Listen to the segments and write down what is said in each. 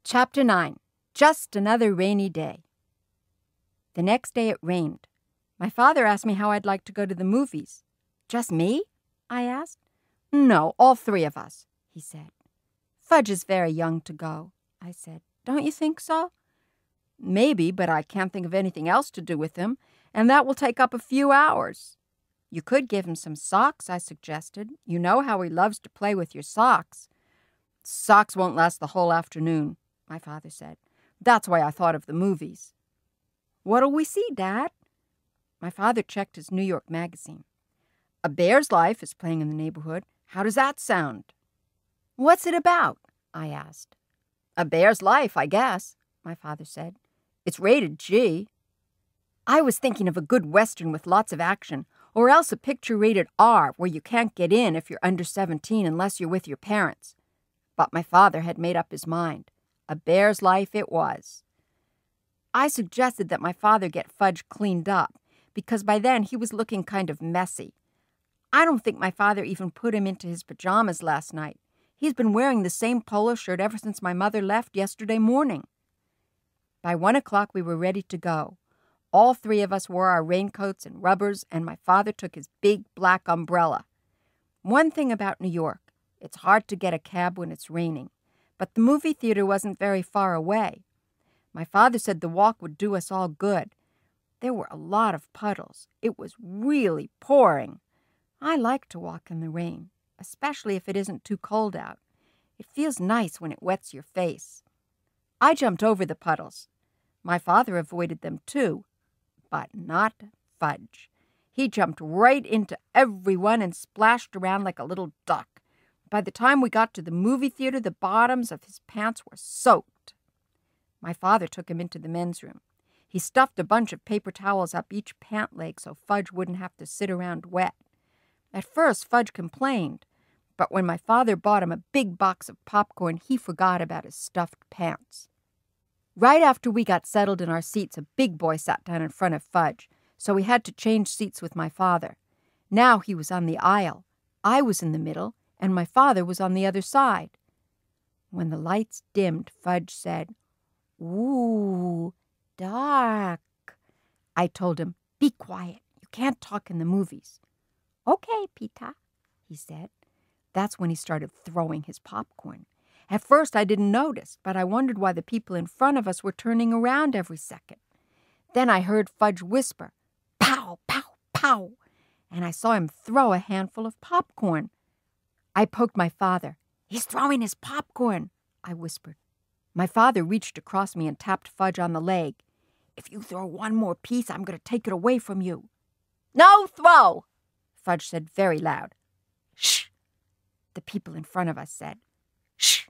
Chapter 9. Just Another Rainy Day. The next day it rained. My father asked me how I'd like to go to the movies. Just me? I asked. No, all three of us, he said. Fudge is very young to go, I said. Don't you think so? Maybe, but I can't think of anything else to do with him, and that will take up a few hours. You could give him some socks, I suggested. You know how he loves to play with your socks. Socks won't last the whole afternoon, my father said. That's why I thought of the movies. What'll we see, Dad? My father checked his New York magazine. A Bear's Life is playing in the neighborhood. How does that sound? What's it about? I asked. A Bear's Life, I guess, my father said. It's rated G. I was thinking of a good Western with lots of action, or else a picture rated R where you can't get in if you're under 17 unless you're with your parents. But my father had made up his mind. A Bear's Life it was. I suggested that my father get Fudge cleaned up, because by then he was looking kind of messy. I don't think my father even put him into his pajamas last night. He's been wearing the same polo shirt ever since my mother left yesterday morning. By 1 o'clock we were ready to go. All three of us wore our raincoats and rubbers, and my father took his big black umbrella. One thing about New York, it's hard to get a cab when it's raining, but the movie theater wasn't very far away. My father said the walk would do us all good. There were a lot of puddles. It was really pouring. I like to walk in the rain, especially if it isn't too cold out. It feels nice when it wets your face. I jumped over the puddles. My father avoided them too, but not Fudge. He jumped right into every one and splashed around like a little duck. By the time we got to the movie theater, the bottoms of his pants were soaked. My father took him into the men's room. He stuffed a bunch of paper towels up each pant leg so Fudge wouldn't have to sit around wet. At first, Fudge complained, but when my father bought him a big box of popcorn, he forgot about his stuffed pants. Right after we got settled in our seats, a big boy sat down in front of Fudge, so we had to change seats with my father. Now he was on the aisle. I was in the middle, and my father was on the other side. When the lights dimmed, Fudge said, "Ooh, dark." I told him, "Be quiet. You can't talk in the movies." "Okay, Peter," he said. That's when he started throwing his popcorn. At first I didn't notice, but I wondered why the people in front of us were turning around every second. Then I heard Fudge whisper, "Pow, pow, pow," and I saw him throw a handful of popcorn. I poked my father. "He's throwing his popcorn," I whispered. My father reached across me and tapped Fudge on the leg. "If you throw one more piece, I'm going to take it away from you." "No throw," Fudge said very loud. "Shh," the people in front of us said. "Shh,"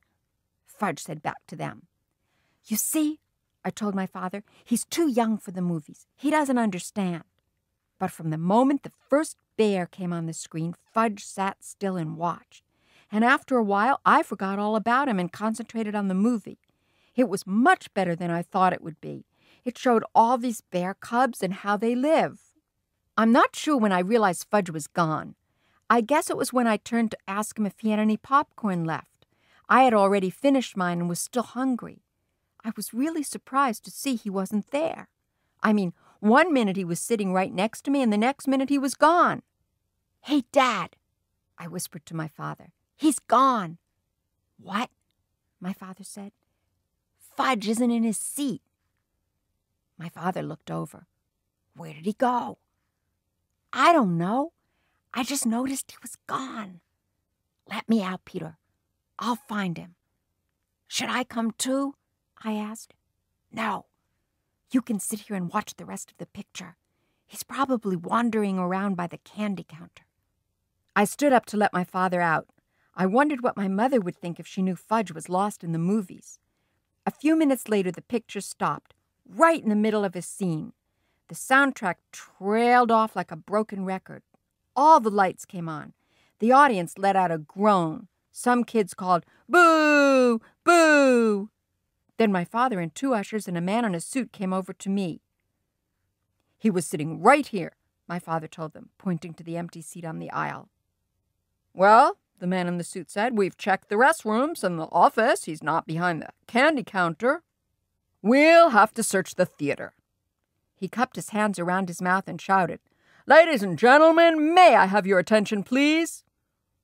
Fudge said back to them. "You see," I told my father, "he's too young for the movies. He doesn't understand." But from the moment the first bear came on the screen, Fudge sat still and watched. And after a while, I forgot all about him and concentrated on the movie. It was much better than I thought it would be. It showed all these bear cubs and how they live. I'm not sure when I realized Fudge was gone. I guess it was when I turned to ask him if he had any popcorn left. I had already finished mine and was still hungry. I was really surprised to see he wasn't there. I mean, 1 minute he was sitting right next to me, and the next minute he was gone. "Hey, Dad," I whispered to my father. "He's gone." "What?" my father said. "Fudge isn't in his seat." My father looked over. "Where did he go?" "I don't know. I just noticed he was gone." "Let me out, Peter. I'll find him." "Should I come too?" I asked. "No. You can sit here and watch the rest of the picture. He's probably wandering around by the candy counter." I stood up to let my father out. I wondered what my mother would think if she knew Fudge was lost in the movies. A few minutes later, the picture stopped, right in the middle of a scene. The soundtrack trailed off like a broken record. All the lights came on. The audience let out a groan. Some kids called, "Boo! Boo!" Then my father and 2 ushers and a man in a suit came over to me. "He was sitting right here," my father told them, pointing to the empty seat on the aisle. "Well, the man in the suit said. "We've checked the restrooms and the office. He's not behind the candy counter. We'll have to search the theater." He cupped his hands around his mouth and shouted, "Ladies and gentlemen, may I have your attention, please?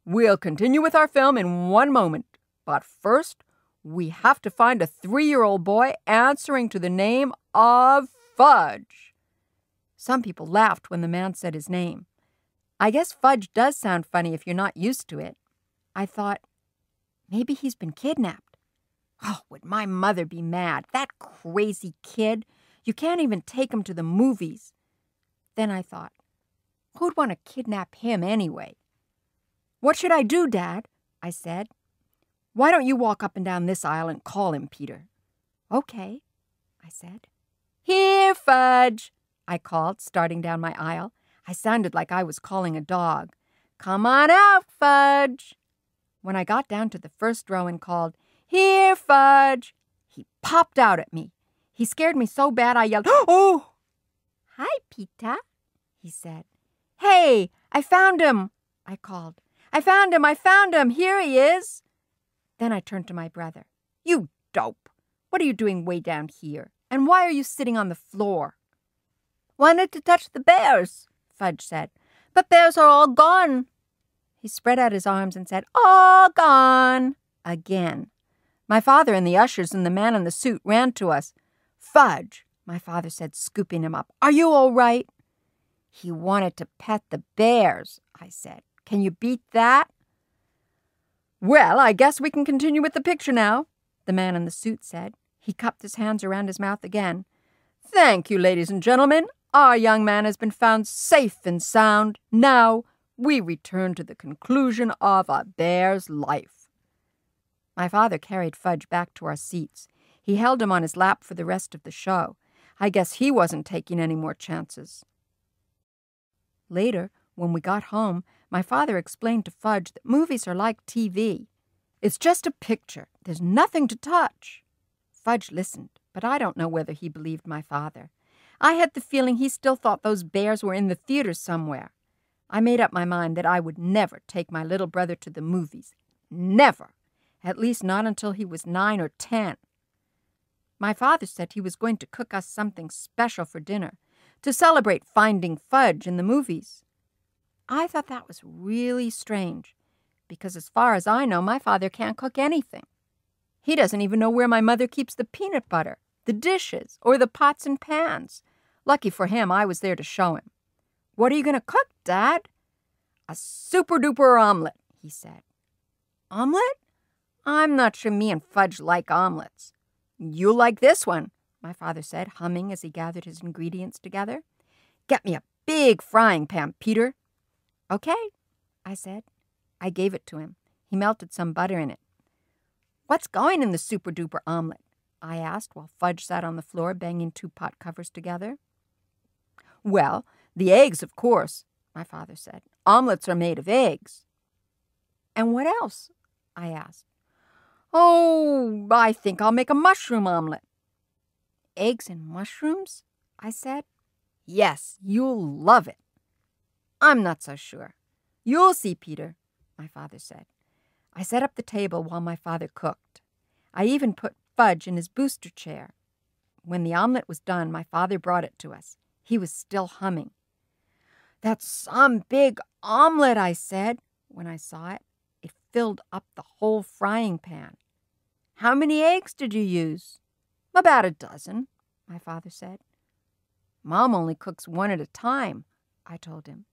We'll continue with our film in one moment, but first, we have to find a 3-year-old boy answering to the name of Fudge." Some people laughed when the man said his name. I guess Fudge does sound funny if you're not used to it. I thought, maybe he's been kidnapped. Oh, would my mother be mad? That crazy kid. You can't even take him to the movies. Then I thought, who'd want to kidnap him anyway? "What should I do, Dad?" I said. "Why don't you walk up and down this aisle and call him, Peter?" "Okay," I said. "Here, Fudge," I called, starting down my aisle. I sounded like I was calling a dog. "Come on out, Fudge." When I got down to the first row and called, "Here, Fudge," he popped out at me. He scared me so bad I yelled, "Oh!" "Hi, Peter," he said. "Hey, I found him," I called. I found him, here he is." Then I turned to my brother. "You dope, what are you doing way down here? And why are you sitting on the floor?" "Wanted to touch the bears," Fudge said. "But bears are all gone." He spread out his arms and said, "All gone," again. My father and the ushers and the man in the suit ran to us. "Fudge," my father said, scooping him up, "are you all right?" "He wanted to pet the bears," I said. "Can you beat that?" "Well, I guess we can continue with the picture now," the man in the suit said. He cupped his hands around his mouth again. "Thank you, ladies and gentlemen. Our young man has been found safe and sound. Now we return to the conclusion of a bear's life." My father carried Fudge back to our seats. He held him on his lap for the rest of the show. I guess he wasn't taking any more chances. Later, when we got home, my father explained to Fudge that movies are like TV. It's just a picture. There's nothing to touch. Fudge listened, but I don't know whether he believed my father. I had the feeling he still thought those bears were in the theater somewhere. I made up my mind that I would never take my little brother to the movies. Never. At least not until he was 9 or 10. My father said he was going to cook us something special for dinner, to celebrate finding Fudge in the movies. I thought that was really strange, because as far as I know, my father can't cook anything. He doesn't even know where my mother keeps the peanut butter, the dishes, or the pots and pans. Lucky for him, I was there to show him. "What are you going to cook, Dad?" "A super-duper omelet," he said. "Omelet? I'm not sure me and Fudge like omelets." "You'll like this one," my father said, humming as he gathered his ingredients together. "Get me a big frying pan, Peter." "Okay," I said. I gave it to him. He melted some butter in it. "What's going in the super-duper omelet?" I asked while Fudge sat on the floor banging 2 pot covers together. "Well, the eggs, of course," my father said. "Omelets are made of eggs." "And what else?" I asked. "Oh, I think I'll make a mushroom omelet." "Eggs and mushrooms?" I said. "Yes, you'll love it." "I'm not so sure." "You'll see, Peter," my father said. I set up the table while my father cooked. I even put Fudge in his booster chair. When the omelet was done, my father brought it to us. He was still humming. "That's some big omelet," I said when I saw it. It filled up the whole frying pan. "How many eggs did you use?" "About a dozen," my father said. "Mom only cooks 1 at a time," I told him.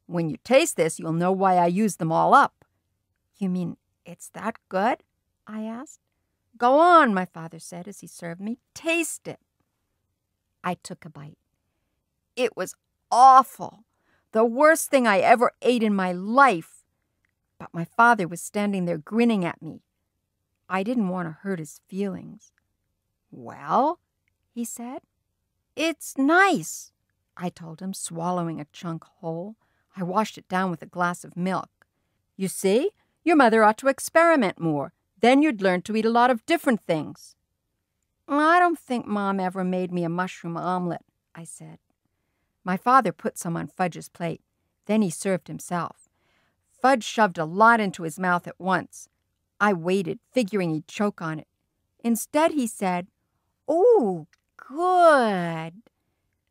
"When you taste this, you'll know why I used them all up." "You mean it's that good?" I asked. "Go on," my father said as he served me. "Taste it." I took a bite. It was awful. The worst thing I ever ate in my life. But my father was standing there grinning at me. I didn't want to hurt his feelings. "Well," he said. "It's nice," I told him, swallowing a chunk whole. I washed it down with a glass of milk. "You see, your mother ought to experiment more. Then you'd learn to eat a lot of different things." "I don't think Mom ever made me a mushroom omelet," I said. My father put some on Fudge's plate. Then he served himself. Fudge shoved a lot into his mouth at once. I waited, figuring he'd choke on it. Instead, he said, "Ooh, good."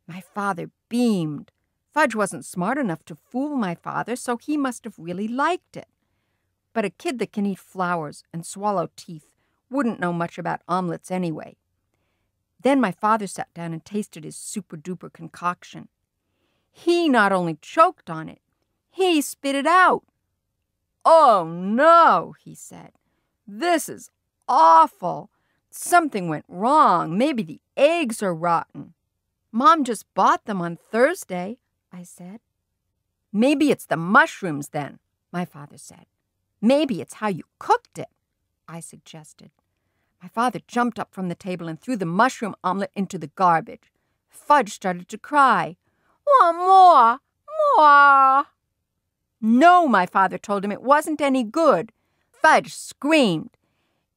My father beamed. Fudge wasn't smart enough to fool my father, so he must have really liked it. But a kid that can eat flowers and swallow teeth wouldn't know much about omelets anyway. Then my father sat down and tasted his super-duper concoction. He not only choked on it, he spit it out. "Oh, no," he said. "This is awful. Something went wrong. Maybe the eggs are rotten." "Mom just bought them on Thursday," I said. "Maybe it's the mushrooms then," my father said. "Maybe it's how you cooked it," I suggested. My father jumped up from the table and threw the mushroom omelet into the garbage. Fudge started to cry. "Want more? More!" "No," my father told him, "it wasn't any good." Fudge screamed,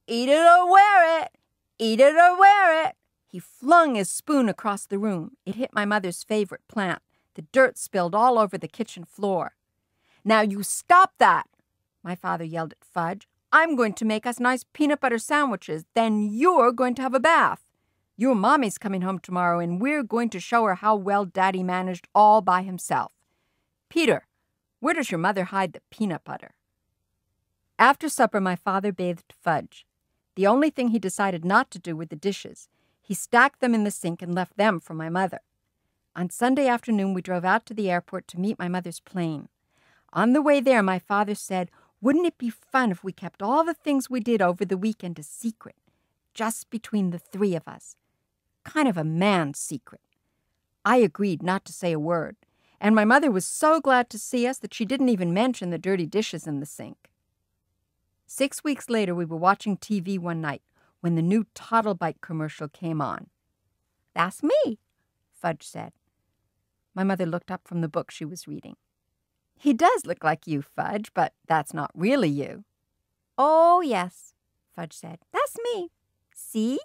"Eat it or wear it! Eat it or wear it!" He flung his spoon across the room. It hit my mother's favorite plant. The dirt spilled all over the kitchen floor. "Now you stop that!" my father yelled at Fudge. "I'm going to make us nice peanut butter sandwiches. Then you're going to have a bath. Your mommy's coming home tomorrow, and we're going to show her how well Daddy managed all by himself. Peter, where does your mother hide the peanut butter?" After supper, my father bathed Fudge. The only thing he decided not to do were the dishes. He stacked them in the sink and left them for my mother. On Sunday afternoon, we drove out to the airport to meet my mother's plane. On the way there, my father said, "Wouldn't it be fun if we kept all the things we did over the weekend a secret, just between the three of us? Kind of a man's secret." I agreed not to say a word, and my mother was so glad to see us that she didn't even mention the dirty dishes in the sink. 6 weeks later, we were watching TV one night when the new Toddlebite commercial came on. "That's me," Fudge said. My mother looked up from the book she was reading. "He does look like you, Fudge, but that's not really you." "Oh, yes," Fudge said. "That's me. See?"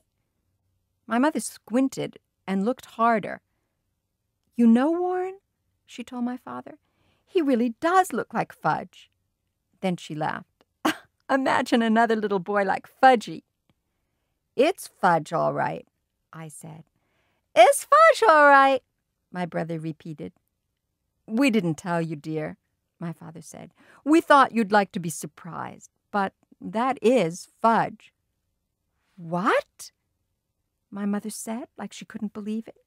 My mother squinted and looked harder. "You know, Warren," she told my father, "he really does look like Fudge." Then she laughed. "Imagine another little boy like Fudgy." "It's Fudge, all right," I said. "It's Fudge, all right," my brother repeated. "We didn't tell you, dear," my father said. "We thought you'd like to be surprised, but that is Fudge." "What?" my mother said, like she couldn't believe it.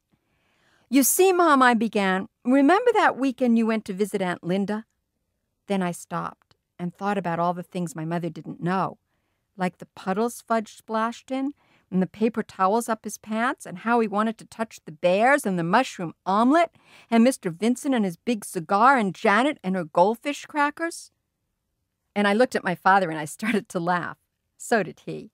"You see, Mom," I began, "remember that weekend you went to visit Aunt Linda?" Then I stopped and thought about all the things my mother didn't know, like the puddles Fudge splashed in, and the paper towels up his pants, and how he wanted to touch the bears, and the mushroom omelet, and Mr. Vincent and his big cigar, and Janet and her goldfish crackers. And I looked at my father and I started to laugh. So did he.